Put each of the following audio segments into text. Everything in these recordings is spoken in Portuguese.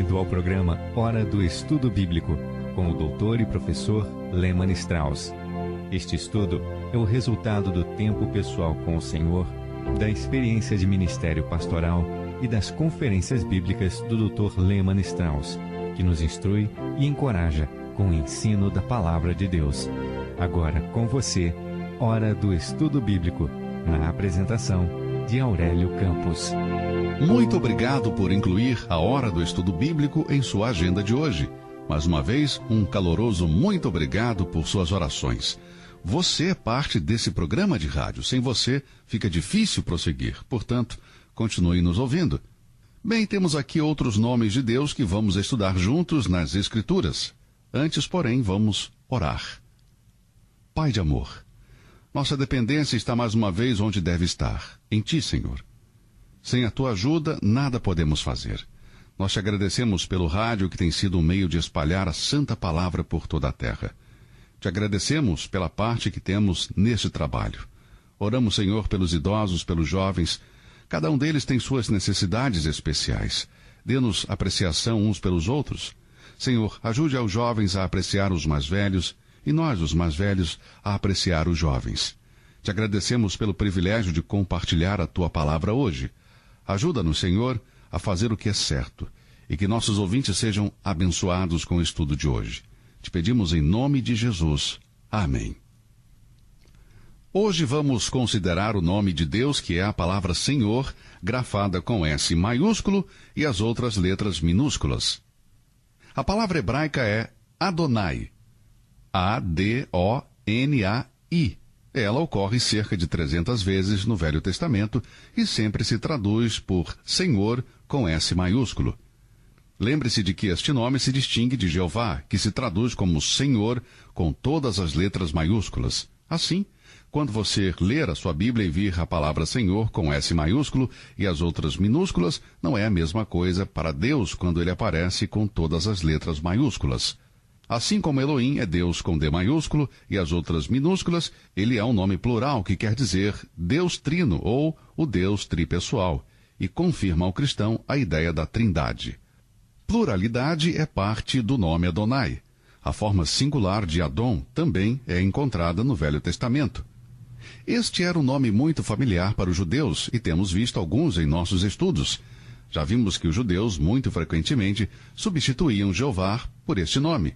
Bem-vindo ao programa Hora do Estudo Bíblico, com o doutor e professor Lehmann Strauss. Este estudo é o resultado do tempo pessoal com o Senhor, da experiência de ministério pastoral e das conferências bíblicas do Dr. Lehmann Strauss, que nos instrui e encoraja com o ensino da Palavra de Deus. Agora com você, Hora do Estudo Bíblico, na apresentação de Aurélio Campos. Muito obrigado por incluir a Hora do Estudo Bíblico em sua agenda de hoje. Mais uma vez, um caloroso muito obrigado por suas orações. Você é parte desse programa de rádio. Sem você, fica difícil prosseguir. Portanto, continue nos ouvindo. Bem, temos aqui outros nomes de Deus que vamos estudar juntos nas Escrituras. Antes, porém, vamos orar. Pai de amor, nossa dependência está mais uma vez onde deve estar, em Ti, Senhor. Sem a Tua ajuda, nada podemos fazer. Nós te agradecemos pelo rádio que tem sido um meio de espalhar a santa palavra por toda a terra. Te agradecemos pela parte que temos neste trabalho. Oramos, Senhor, pelos idosos, pelos jovens. Cada um deles tem suas necessidades especiais. Dê-nos apreciação uns pelos outros. Senhor, ajude aos jovens a apreciar os mais velhos e nós, os mais velhos, a apreciar os jovens. Te agradecemos pelo privilégio de compartilhar a Tua palavra hoje. Ajuda-nos, Senhor, a fazer o que é certo e que nossos ouvintes sejam abençoados com o estudo de hoje. Te pedimos em nome de Jesus. Amém. Hoje vamos considerar o nome de Deus, que é a palavra Senhor, grafada com S maiúsculo e as outras letras minúsculas. A palavra hebraica é Adonai. A-D-O-N-A-I. Ela ocorre cerca de 300 vezes no Velho Testamento e sempre se traduz por Senhor com S maiúsculo. Lembre-se de que este nome se distingue de Jeová, que se traduz como Senhor com todas as letras maiúsculas. Assim, quando você ler a sua Bíblia e vir a palavra Senhor com S maiúsculo e as outras minúsculas, não é a mesma coisa para Deus quando ele aparece com todas as letras maiúsculas. Assim como Elohim é Deus com D maiúsculo e as outras minúsculas, ele é um nome plural que quer dizer Deus Trino ou o Deus tripessoal, e confirma ao cristão a ideia da trindade. Pluralidade é parte do nome Adonai. A forma singular de Adon também é encontrada no Velho Testamento. Este era um nome muito familiar para os judeus e temos visto alguns em nossos estudos. Já vimos que os judeus, muito frequentemente, substituíam Jeová por este nome.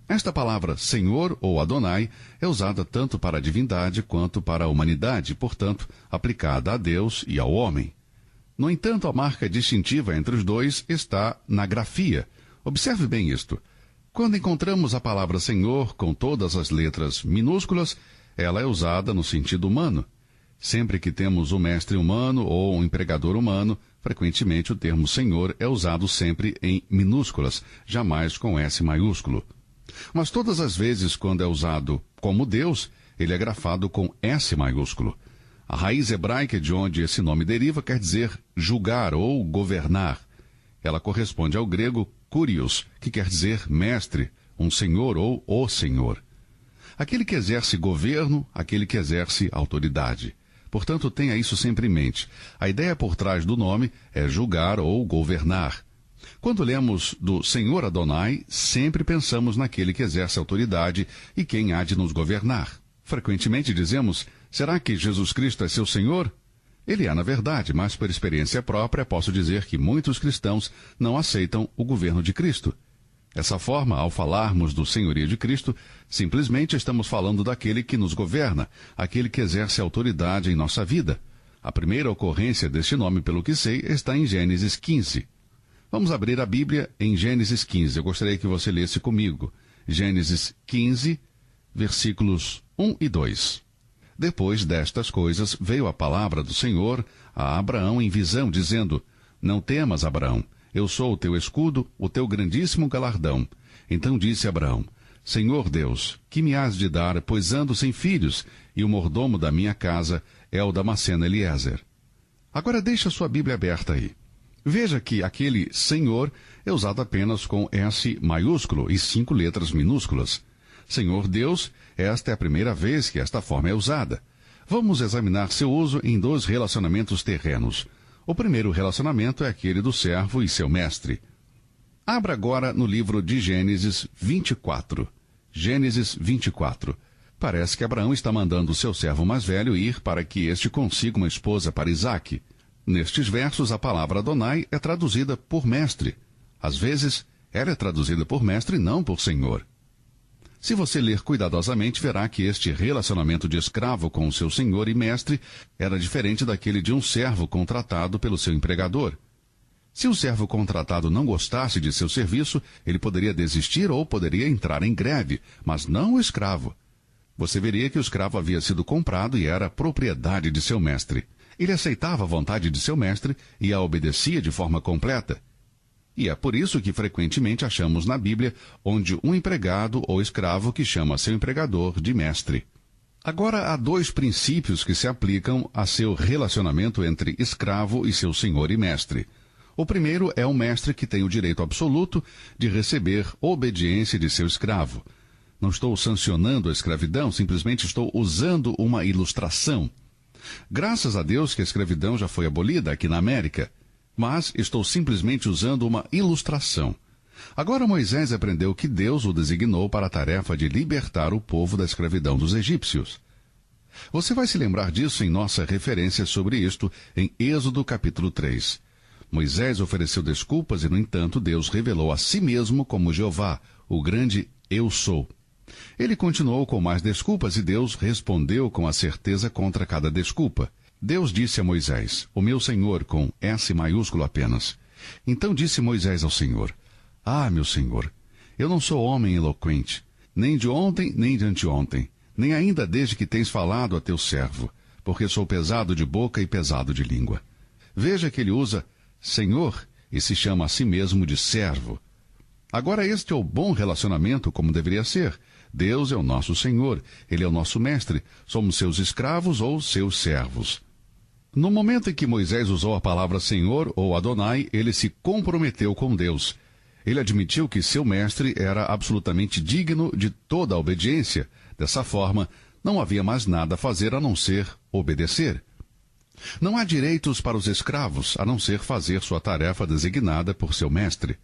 Esta palavra Senhor ou Adonai é usada tanto para a divindade quanto para a humanidade, portanto, aplicada a Deus e ao homem. No entanto, a marca distintiva entre os dois está na grafia. Observe bem isto. Quando encontramos a palavra Senhor com todas as letras minúsculas, ela é usada no sentido humano. Sempre que temos um mestre humano ou um empregador humano, frequentemente o termo Senhor é usado sempre em minúsculas, jamais com S maiúsculo. Mas todas as vezes quando é usado como Deus, ele é grafado com S maiúsculo. A raiz hebraica de onde esse nome deriva quer dizer julgar ou governar. Ela corresponde ao grego kurios, que quer dizer mestre, um senhor ou o senhor. Aquele que exerce governo, aquele que exerce autoridade. Portanto, tenha isso sempre em mente. A ideia por trás do nome é julgar ou governar. Quando lemos do Senhor Adonai, sempre pensamos naquele que exerce autoridade e quem há de nos governar. Frequentemente dizemos, será que Jesus Cristo é seu Senhor? Ele é na verdade, mas por experiência própria posso dizer que muitos cristãos não aceitam o governo de Cristo. Dessa forma, ao falarmos do senhorio de Cristo, simplesmente estamos falando daquele que nos governa, aquele que exerce autoridade em nossa vida. A primeira ocorrência deste nome, pelo que sei, está em Gênesis 15. Vamos abrir a Bíblia em Gênesis 15. Eu gostaria que você lesse comigo. Gênesis 15, versículos 1 e 2. Depois destas coisas, veio a palavra do Senhor a Abraão em visão, dizendo, Não temas, Abraão, eu sou o teu escudo, o teu grandíssimo galardão. Então disse Abraão, Senhor Deus, que me has de dar, pois ando sem filhos, e o mordomo da minha casa é o Damasceno Eliezer. Agora deixa sua Bíblia aberta aí. Veja que aquele Senhor é usado apenas com S maiúsculo e 5 letras minúsculas. Senhor Deus, esta é a primeira vez que esta forma é usada. Vamos examinar seu uso em 2 relacionamentos terrenos. O primeiro relacionamento é aquele do servo e seu mestre. Abra agora no livro de Gênesis 24. Gênesis 24. Parece que Abraão está mandando o seu servo mais velho ir para que este consiga uma esposa para Isaque. Nestes versos, a palavra Adonai é traduzida por mestre. Às vezes, ela é traduzida por mestre e não por senhor. Se você ler cuidadosamente, verá que este relacionamento de escravo com o seu senhor e mestre era diferente daquele de um servo contratado pelo seu empregador. Se o servo contratado não gostasse de seu serviço, ele poderia desistir ou poderia entrar em greve, mas não o escravo. Você veria que o escravo havia sido comprado e era propriedade de seu mestre. Ele aceitava a vontade de seu mestre e a obedecia de forma completa. E é por isso que frequentemente achamos na Bíblia onde um empregado ou escravo que chama seu empregador de mestre. Agora, há dois princípios que se aplicam a seu relacionamento entre escravo e seu senhor e mestre. O primeiro é o mestre que tem o direito absoluto de receber obediência de seu escravo. Não estou sancionando a escravidão, simplesmente estou usando uma ilustração. Graças a Deus que a escravidão já foi abolida aqui na América. Mas estou simplesmente usando uma ilustração. Agora Moisés aprendeu que Deus o designou para a tarefa de libertar o povo da escravidão dos egípcios. Você vai se lembrar disso em nossa referência sobre isto em Êxodo capítulo 3. Moisés ofereceu desculpas e, no entanto, Deus revelou a si mesmo como Jeová, o grande Eu Sou. Ele continuou com mais desculpas e Deus respondeu com a certeza contra cada desculpa. Deus disse a Moisés, o meu Senhor, com S maiúsculo apenas. Então disse Moisés ao Senhor, meu Senhor, eu não sou homem eloquente, nem de ontem, nem de anteontem, nem ainda desde que tens falado a teu servo, porque sou pesado de boca e pesado de língua. Veja que ele usa Senhor e se chama a si mesmo de servo. Agora este é o bom relacionamento como deveria ser. Deus é o nosso Senhor, Ele é o nosso mestre, somos seus escravos ou seus servos. No momento em que Moisés usou a palavra Senhor ou Adonai, ele se comprometeu com Deus. Ele admitiu que seu mestre era absolutamente digno de toda a obediência. Dessa forma, não havia mais nada a fazer a não ser obedecer. Não há direitos para os escravos, a não ser fazer sua tarefa designada por seu mestre.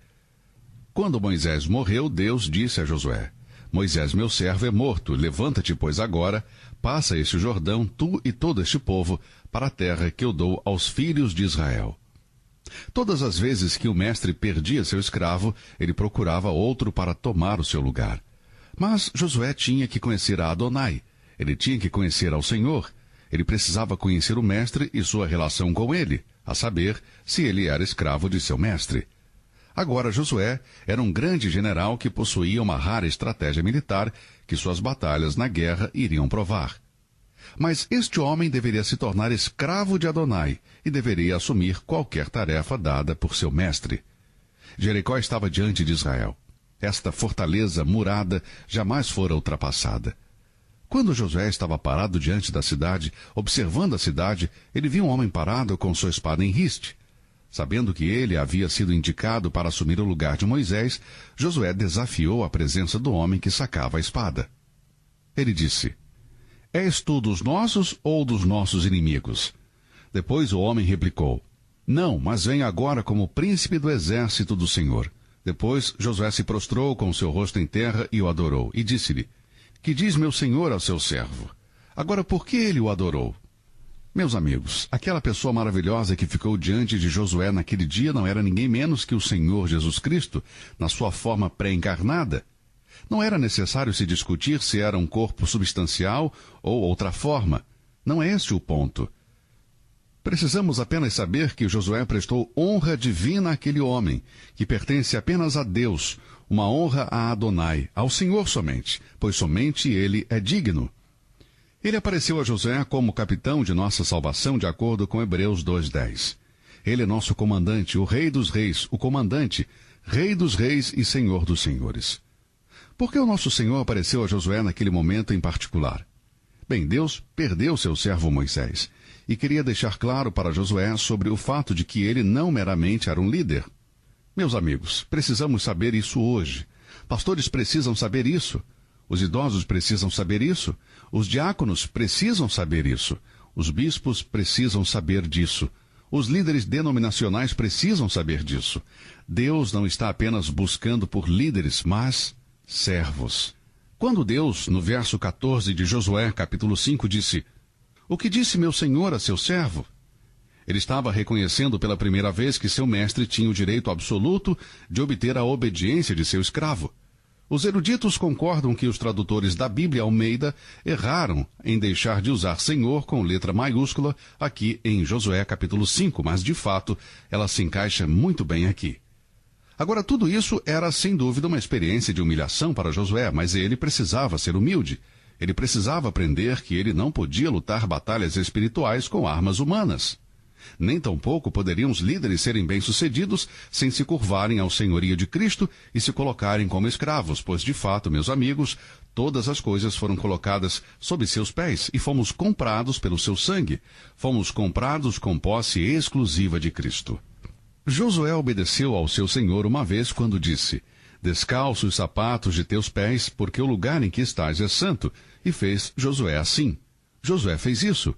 Quando Moisés morreu, Deus disse a Josué, Moisés, meu servo, é morto. Levanta-te, pois, agora, passa este Jordão, tu e todo este povo, para a terra que eu dou aos filhos de Israel. Todas as vezes que o mestre perdia seu escravo, ele procurava outro para tomar o seu lugar. Mas Josué tinha que conhecer a Adonai. Ele tinha que conhecer ao Senhor. Ele precisava conhecer o mestre e sua relação com ele, a saber, se ele era escravo de seu mestre. Agora Josué era um grande general que possuía uma rara estratégia militar que suas batalhas na guerra iriam provar. Mas este homem deveria se tornar escravo de Adonai e deveria assumir qualquer tarefa dada por seu mestre. Jericó estava diante de Israel. Esta fortaleza murada jamais fora ultrapassada. Quando Josué estava parado diante da cidade, observando a cidade, ele viu um homem parado com sua espada em riste. Sabendo que ele havia sido indicado para assumir o lugar de Moisés, Josué desafiou a presença do homem que sacava a espada. Ele disse, És tu dos nossos ou dos nossos inimigos? Depois o homem replicou, Não, mas venha agora como príncipe do exército do Senhor. Depois Josué se prostrou com seu rosto em terra e o adorou, e disse-lhe, Que diz meu senhor ao seu servo? Agora por que ele o adorou? Meus amigos, aquela pessoa maravilhosa que ficou diante de Josué naquele dia não era ninguém menos que o Senhor Jesus Cristo, na sua forma pré-encarnada. Não era necessário se discutir se era um corpo substancial ou outra forma. Não é este o ponto. Precisamos apenas saber que Josué prestou honra divina àquele homem, que pertence apenas a Deus, uma honra a Adonai, ao Senhor somente, pois somente ele é digno. Ele apareceu a Josué como capitão de nossa salvação, de acordo com Hebreus 2:10. Ele é nosso comandante, o Rei dos Reis, o comandante, Rei dos Reis e Senhor dos Senhores. Por que o nosso Senhor apareceu a Josué naquele momento em particular? Bem, Deus perdeu seu servo Moisés e queria deixar claro para Josué sobre o fato de que ele não meramente era um líder. Meus amigos, precisamos saber isso hoje. Pastores precisam saber isso. Os idosos precisam saber isso. Os diáconos precisam saber isso. Os bispos precisam saber disso. Os líderes denominacionais precisam saber disso. Deus não está apenas buscando por líderes, mas servos. Quando Deus, no verso 14 de Josué, capítulo 5, disse: "O que disse meu senhor a seu servo?" Ele estava reconhecendo pela primeira vez que seu mestre tinha o direito absoluto de obter a obediência de seu escravo. Os eruditos concordam que os tradutores da Bíblia Almeida erraram em deixar de usar Senhor com letra maiúscula aqui em Josué capítulo 5, mas de fato ela se encaixa muito bem aqui. Agora, tudo isso era sem dúvida uma experiência de humilhação para Josué, mas ele precisava ser humilde. Ele precisava aprender que ele não podia lutar batalhas espirituais com armas humanas. Nem tampouco poderiam os líderes serem bem-sucedidos sem se curvarem ao senhorio de Cristo e se colocarem como escravos, pois de fato, meus amigos, todas as coisas foram colocadas sob seus pés e fomos comprados pelo seu sangue. Fomos comprados com posse exclusiva de Cristo. Josué obedeceu ao seu senhor uma vez quando disse: "Descalça os sapatos de teus pés, porque o lugar em que estás é santo", e fez Josué assim. Josué fez isso.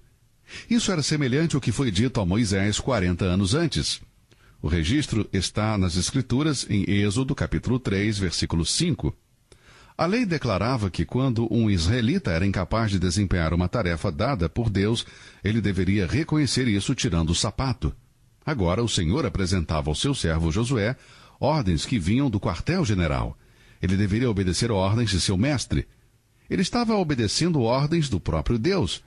Isso era semelhante ao que foi dito a Moisés 40 anos antes. O registro está nas Escrituras em Êxodo, capítulo 3, versículo 5. A lei declarava que quando um israelita era incapaz de desempenhar uma tarefa dada por Deus, ele deveria reconhecer isso tirando o sapato. Agora o Senhor apresentava ao seu servo Josué ordens que vinham do quartel-general. Ele deveria obedecer ordens de seu mestre. Ele estava obedecendo ordens do próprio Deus.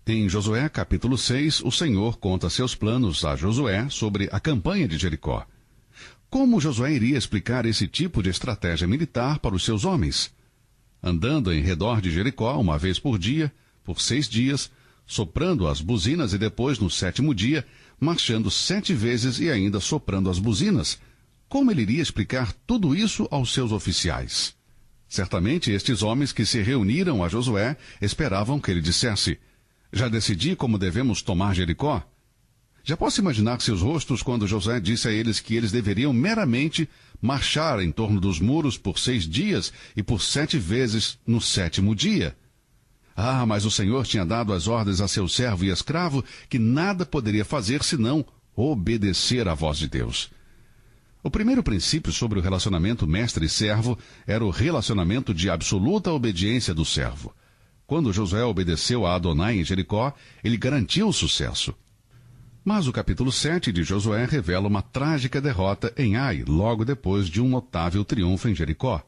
Em Josué capítulo 6, o Senhor conta seus planos a Josué sobre a campanha de Jericó. Como Josué iria explicar esse tipo de estratégia militar para os seus homens? Andando em redor de Jericó uma vez por dia, por 6 dias, soprando as buzinas e depois, no 7º dia, marchando 7 vezes e ainda soprando as buzinas. Como ele iria explicar tudo isso aos seus oficiais? Certamente estes homens que se reuniram a Josué esperavam que ele dissesse: "Já decidi como devemos tomar Jericó?" Já posso imaginar seus rostos quando Josué disse a eles que eles deveriam meramente marchar em torno dos muros por 6 dias e por 7 vezes no 7º dia. Ah, mas o Senhor tinha dado as ordens a seu servo e escravo que nada poderia fazer senão obedecer à voz de Deus. O primeiro princípio sobre o relacionamento mestre e servo era o relacionamento de absoluta obediência do servo. Quando Josué obedeceu a Adonai em Jericó, ele garantiu o sucesso. Mas o capítulo 7 de Josué revela uma trágica derrota em Ai, logo depois de um notável triunfo em Jericó.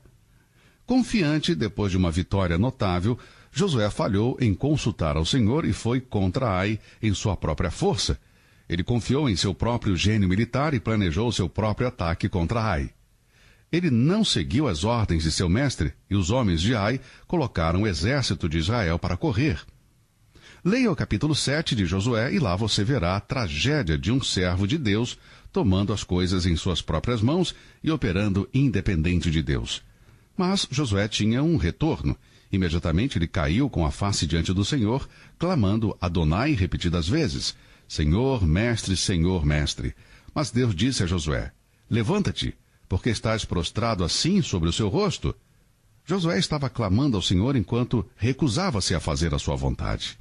Confiante, depois de uma vitória notável, Josué falhou em consultar ao Senhor e foi contra Ai em sua própria força. Ele confiou em seu próprio gênio militar e planejou seu próprio ataque contra Ai. Ele não seguiu as ordens de seu mestre, e os homens de Ai colocaram o exército de Israel para correr. Leia o capítulo 7 de Josué e lá você verá a tragédia de um servo de Deus tomando as coisas em suas próprias mãos e operando independente de Deus. Mas Josué tinha um retorno. Imediatamente ele caiu com a face diante do Senhor, clamando Adonai repetidas vezes: "Senhor, mestre, Senhor, mestre." Mas Deus disse a Josué: "Levanta-te, porque estás prostrado assim sobre o seu rosto?" Josué estava clamando ao Senhor enquanto recusava-se a fazer a sua vontade.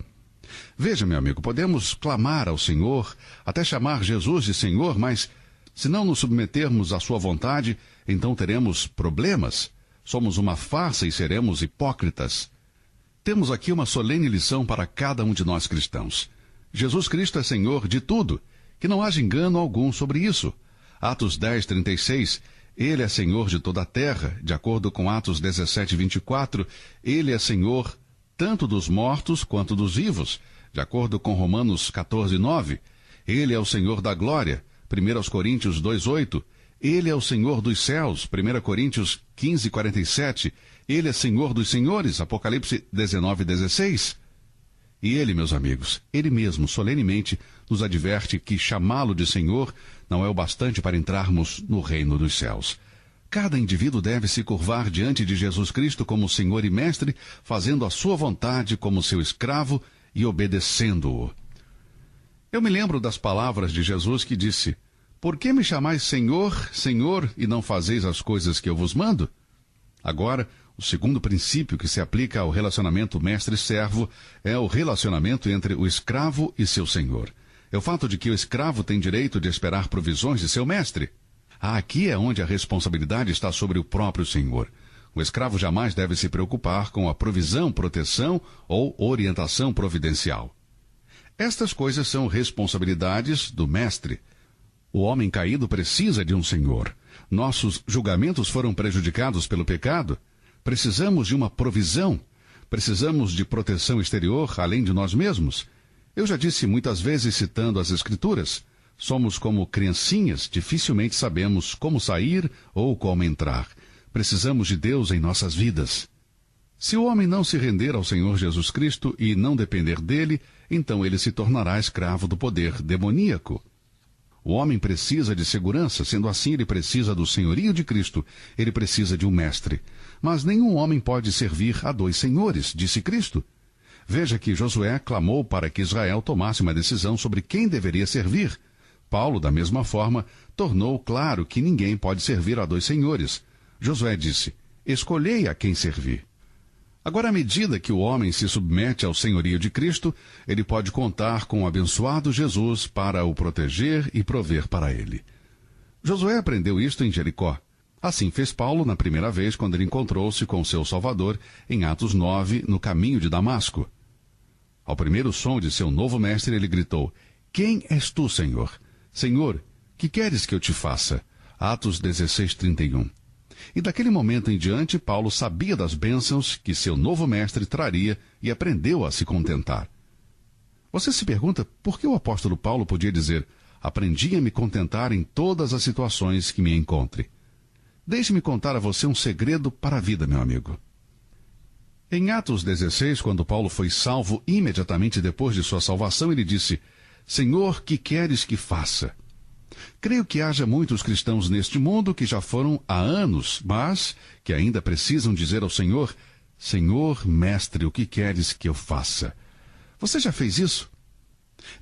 Veja, meu amigo, podemos clamar ao Senhor, até chamar Jesus de Senhor, mas se não nos submetermos à sua vontade, então teremos problemas. Somos uma farsa e seremos hipócritas. Temos aqui uma solene lição para cada um de nós cristãos. Jesus Cristo é Senhor de tudo, que não haja engano algum sobre isso. Atos 10:36, Ele é Senhor de toda a terra. De acordo com Atos 17:24, Ele é Senhor tanto dos mortos quanto dos vivos. De acordo com Romanos 14:9, Ele é o Senhor da glória. 1 Coríntios 2:8, Ele é o Senhor dos céus. 1 Coríntios 15:47, Ele é Senhor dos senhores. Apocalipse 19:16. E Ele, meus amigos, Ele mesmo solenemente nos adverte que chamá-lo de Senhor não é o bastante para entrarmos no reino dos céus. Cada indivíduo deve se curvar diante de Jesus Cristo como Senhor e Mestre, fazendo a sua vontade como seu escravo e obedecendo-o. Eu me lembro das palavras de Jesus que disse: "Por que me chamais Senhor, Senhor, e não fazeis as coisas que eu vos mando?" Agora, o segundo princípio que se aplica ao relacionamento mestre-servo é o relacionamento entre o escravo e seu senhor. É o fato de que o escravo tem direito de esperar provisões de seu mestre. Aqui é onde a responsabilidade está sobre o próprio senhor. O escravo jamais deve se preocupar com a provisão, proteção ou orientação providencial. Estas coisas são responsabilidades do mestre. O homem caído precisa de um senhor. Nossos julgamentos foram prejudicados pelo pecado. Precisamos de uma provisão. Precisamos de proteção exterior, além de nós mesmos. Eu já disse muitas vezes, citando as Escrituras, somos como criancinhas, dificilmente sabemos como sair ou como entrar. Precisamos de Deus em nossas vidas. Se o homem não se render ao Senhor Jesus Cristo e não depender dele, então ele se tornará escravo do poder demoníaco. O homem precisa de segurança, sendo assim ele precisa do senhorio de Cristo, ele precisa de um mestre. Mas nenhum homem pode servir a dois senhores, disse Cristo. Veja que Josué clamou para que Israel tomasse uma decisão sobre quem deveria servir. Paulo, da mesma forma, tornou claro que ninguém pode servir a dois senhores. Josué disse, escolhei a quem servir. Agora, à medida que o homem se submete ao senhorio de Cristo, ele pode contar com o abençoado Jesus para o proteger e prover para ele. Josué aprendeu isto em Jericó. Assim fez Paulo na primeira vez quando ele encontrou-se com seu Salvador em Atos 9, no caminho de Damasco. Ao primeiro som de seu novo mestre, ele gritou, quem és tu, Senhor? Senhor, que queres que eu te faça? Atos 16, 31. E daquele momento em diante, Paulo sabia das bênçãos que seu novo mestre traria e aprendeu a se contentar. Você se pergunta por que o apóstolo Paulo podia dizer, aprendi a me contentar em todas as situações que me encontre. Deixe-me contar a você um segredo para a vida, meu amigo. Em Atos 16, quando Paulo foi salvo imediatamente depois de sua salvação, ele disse, Senhor, que queres que faça? Creio que haja muitos cristãos neste mundo que já foram há anos, mas que ainda precisam dizer ao Senhor, Senhor, mestre, o que queres que eu faça? Você já fez isso?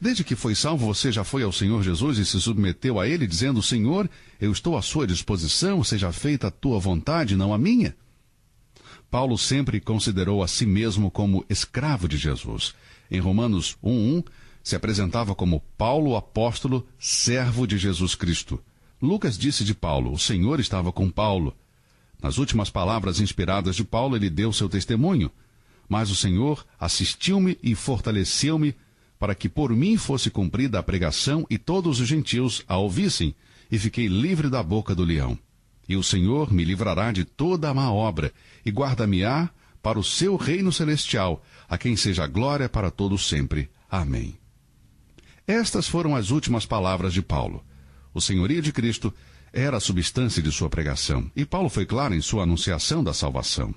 Desde que foi salvo, você já foi ao Senhor Jesus e se submeteu a Ele, dizendo, Senhor, eu estou à sua disposição, seja feita a tua vontade, não a minha? Paulo sempre considerou a si mesmo como escravo de Jesus. Em Romanos 1:1, se apresentava como Paulo, apóstolo, servo de Jesus Cristo. Lucas disse de Paulo, o Senhor estava com Paulo. Nas últimas palavras inspiradas de Paulo, ele deu seu testemunho. Mas o Senhor assistiu-me e fortaleceu-me para que por mim fosse cumprida a pregação e todos os gentios a ouvissem, e fiquei livre da boca do leão. E o Senhor me livrará de toda a má obra, e guarda-me-á para o seu reino celestial, a quem seja glória para todos sempre. Amém. Estas foram as últimas palavras de Paulo. O senhorio de Cristo era a substância de sua pregação, e Paulo foi claro em sua anunciação da salvação.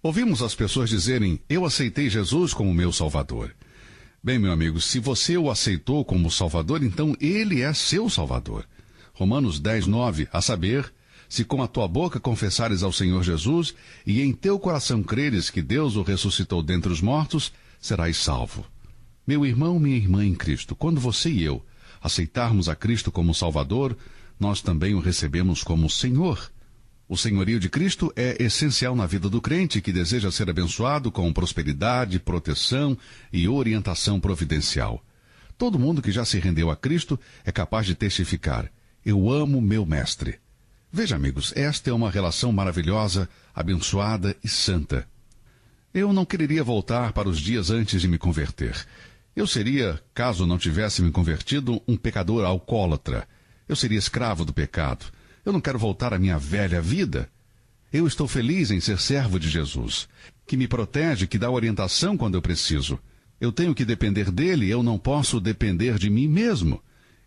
Ouvimos as pessoas dizerem, eu aceitei Jesus como meu Salvador. Bem, meu amigo, se você o aceitou como Salvador, então ele é seu Salvador. Romanos 10:9, a saber, se com a tua boca confessares ao Senhor Jesus, e em teu coração creres que Deus o ressuscitou dentre os mortos, serás salvo. Meu irmão, minha irmã em Cristo, quando você e eu aceitarmos a Cristo como Salvador, nós também o recebemos como Senhor. O senhorio de Cristo é essencial na vida do crente que deseja ser abençoado com prosperidade, proteção e orientação providencial. Todo mundo que já se rendeu a Cristo é capaz de testificar, eu amo meu mestre. Veja, amigos, esta é uma relação maravilhosa, abençoada e santa. Eu não quereria voltar para os dias antes de me converter. Eu seria, caso não tivesse me convertido, um pecador alcoólatra. Eu seria escravo do pecado. Eu não quero voltar à minha velha vida. Eu estou feliz em ser servo de Jesus, que me protege, que dá orientação quando eu preciso. Eu tenho que depender dele, eu não posso depender de mim mesmo.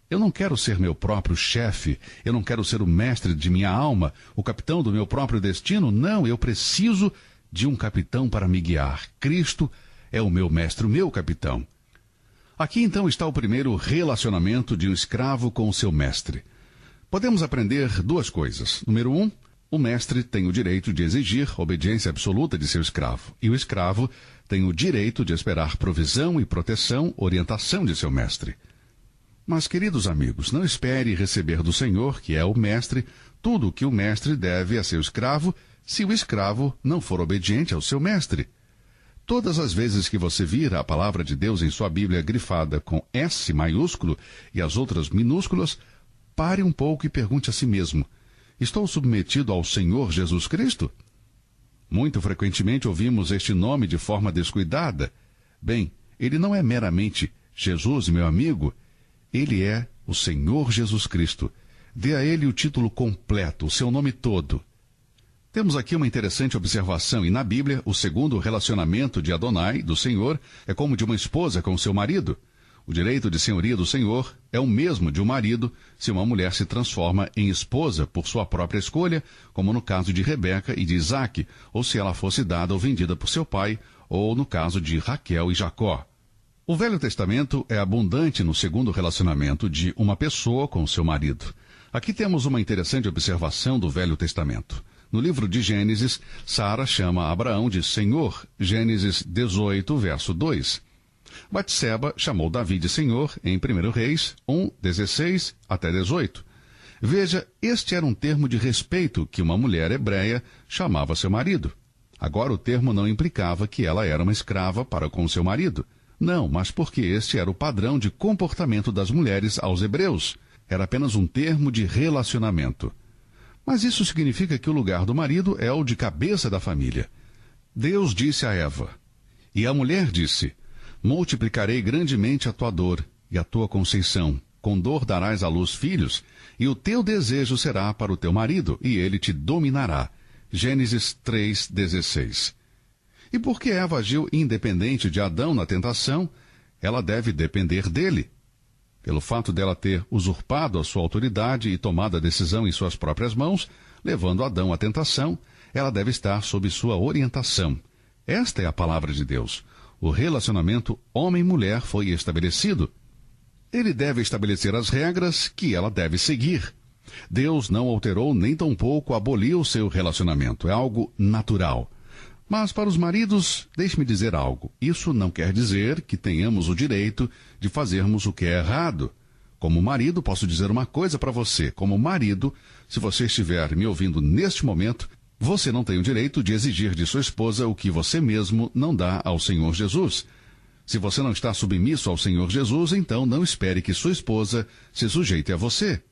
Eu não quero ser meu próprio chefe, eu não quero ser o mestre de minha alma, o capitão do meu próprio destino. Não, eu preciso de um capitão para me guiar. Cristo é o meu mestre, o meu capitão. Aqui então está o primeiro relacionamento de um escravo com o seu mestre. Podemos aprender duas coisas. Número 1, o mestre tem o direito de exigir obediência absoluta de seu escravo. E o escravo tem o direito de esperar provisão e proteção, orientação de seu mestre. Mas, queridos amigos, não espere receber do Senhor, que é o mestre, tudo o que o mestre deve a seu escravo, se o escravo não for obediente ao seu mestre. Todas as vezes que você vir a palavra de Deus em sua Bíblia grifada com S maiúsculo e as outras minúsculas, pare um pouco e pergunte a si mesmo: estou submetido ao Senhor Jesus Cristo? Muito frequentemente ouvimos este nome de forma descuidada. Bem, ele não é meramente Jesus, meu amigo. Ele é o Senhor Jesus Cristo. Dê a ele o título completo, o seu nome todo. Temos aqui uma interessante observação, e na Bíblia, o segundo relacionamento de Adonai, do Senhor, é como de uma esposa com seu marido. O direito de senhoria do Senhor é o mesmo de um marido se uma mulher se transforma em esposa por sua própria escolha, como no caso de Rebeca e de Isaque, ou se ela fosse dada ou vendida por seu pai, ou no caso de Raquel e Jacó. O Velho Testamento é abundante no segundo relacionamento de uma pessoa com seu marido. Aqui temos uma interessante observação do Velho Testamento. No livro de Gênesis, Sara chama Abraão de Senhor, Gênesis 18, verso 2. Batseba chamou Davi de Senhor em 1 Reis 1, 16 até 18. Veja, este era um termo de respeito que uma mulher hebreia chamava seu marido. Agora o termo não implicava que ela era uma escrava para com seu marido. Não, mas porque este era o padrão de comportamento das mulheres aos hebreus. Era apenas um termo de relacionamento. Mas isso significa que o lugar do marido é o de cabeça da família. Deus disse a Eva, e a mulher disse: multiplicarei grandemente a tua dor e a tua conceição. Com dor darás à luz filhos, e o teu desejo será para o teu marido, e ele te dominará. Gênesis 3:16. E porque Eva agiu independente de Adão na tentação, ela deve depender dele. Pelo fato dela ter usurpado a sua autoridade e tomado a decisão em suas próprias mãos, levando Adão à tentação, ela deve estar sob sua orientação. Esta é a palavra de Deus. O relacionamento homem-mulher foi estabelecido. Ele deve estabelecer as regras que ela deve seguir. Deus não alterou nem tampouco aboliu seu relacionamento. É algo natural. Mas para os maridos, deixe-me dizer algo. Isso não quer dizer que tenhamos o direito de fazermos o que é errado. Como marido, posso dizer uma coisa para você. Como marido, se você estiver me ouvindo neste momento, você não tem o direito de exigir de sua esposa o que você mesmo não dá ao Senhor Jesus. Se você não está submisso ao Senhor Jesus, então não espere que sua esposa se sujeite a você.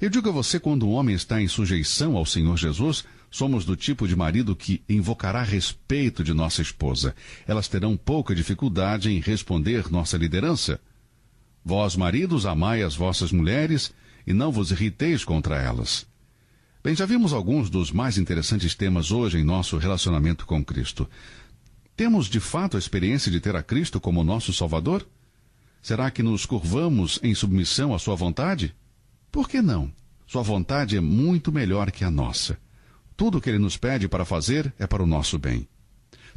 Eu digo a você, quando um homem está em sujeição ao Senhor Jesus, somos do tipo de marido que invocará respeito de nossa esposa. Elas terão pouca dificuldade em responder nossa liderança. Vós, maridos, amai as vossas mulheres e não vos irriteis contra elas. Bem, já vimos alguns dos mais interessantes temas hoje em nosso relacionamento com Cristo. Temos de fato a experiência de ter a Cristo como nosso Salvador? Será que nos curvamos em submissão à sua vontade? Por que não? Sua vontade é muito melhor que a nossa. Tudo o que ele nos pede para fazer é para o nosso bem.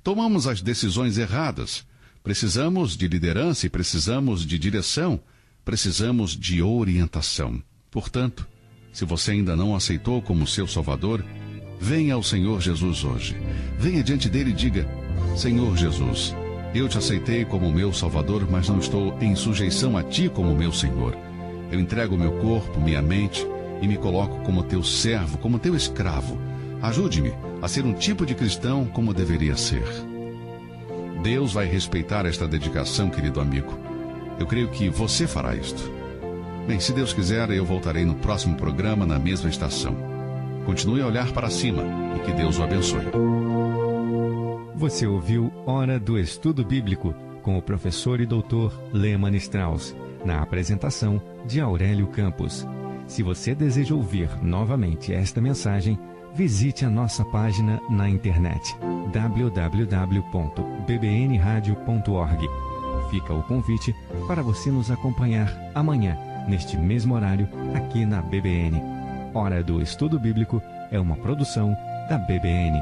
Tomamos as decisões erradas. Precisamos de liderança e precisamos de direção. Precisamos de orientação. Portanto, se você ainda não aceitou como seu Salvador, venha ao Senhor Jesus hoje. Venha diante dele e diga: Senhor Jesus, eu te aceitei como meu Salvador, mas não estou em sujeição a ti como meu Senhor. Eu entrego meu corpo, minha mente e me coloco como teu servo, como teu escravo. Ajude-me a ser um tipo de cristão como deveria ser. Deus vai respeitar esta dedicação, querido amigo. Eu creio que você fará isto. Bem, se Deus quiser, eu voltarei no próximo programa, na mesma estação. Continue a olhar para cima e que Deus o abençoe. Você ouviu Hora do Estudo Bíblico com o professor e doutor Lehmann Strauss, na apresentação de Aurélio Campos. Se você deseja ouvir novamente esta mensagem, visite a nossa página na internet www.bbnradio.org. Fica o convite para você nos acompanhar amanhã, neste mesmo horário, aqui na BBN. Hora do Estudo Bíblico é uma produção da BBN.